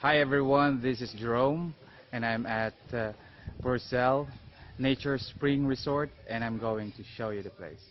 Hi everyone, this is Jerome and I'm at Borcel Nature Spring Resort and I'm going to show you the place.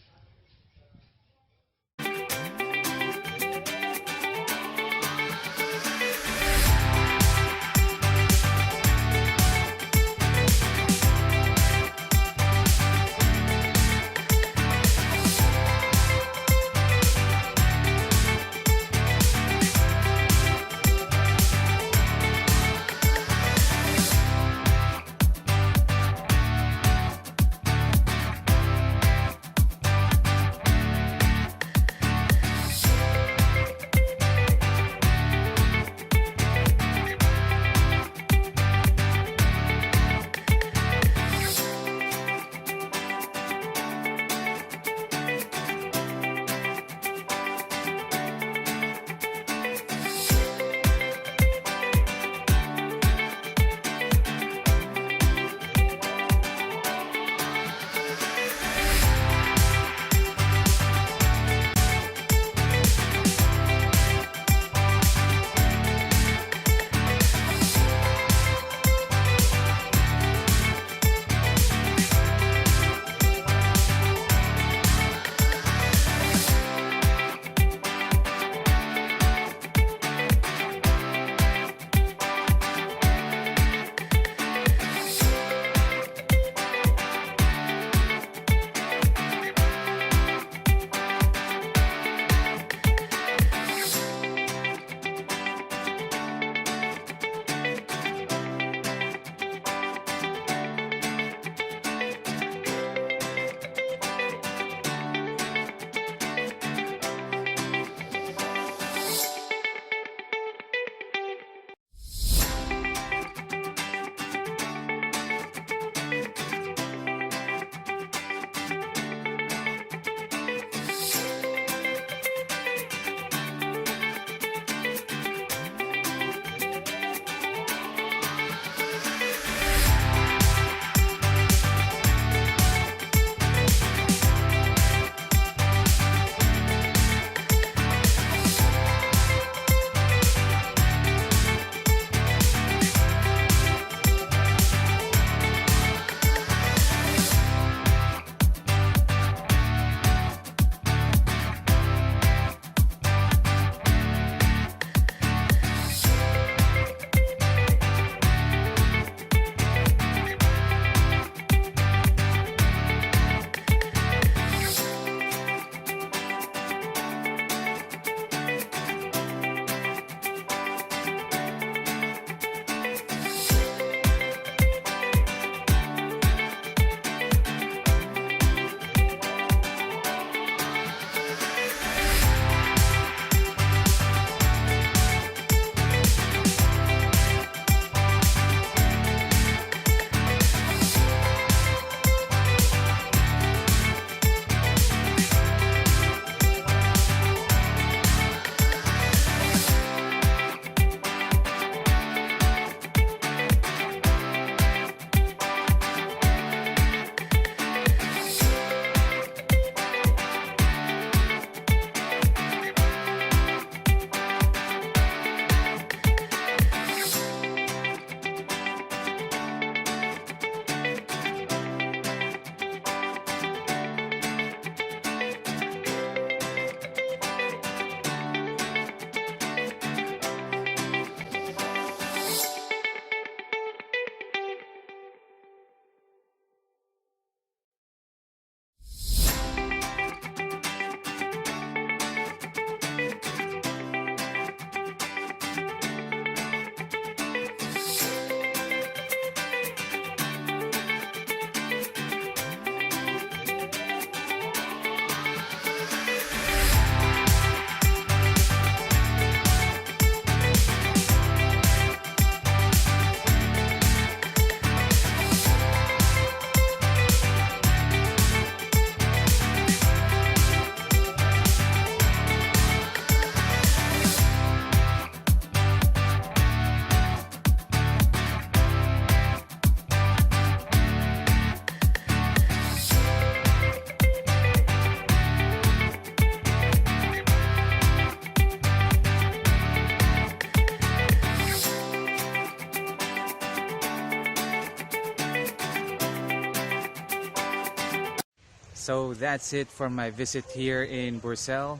So that's it for my visit here in Borcel.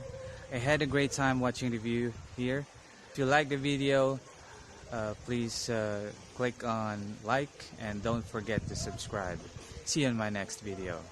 I had a great time watching the view here. If you like the video, please click on like and don't forget to subscribe. See you in my next video.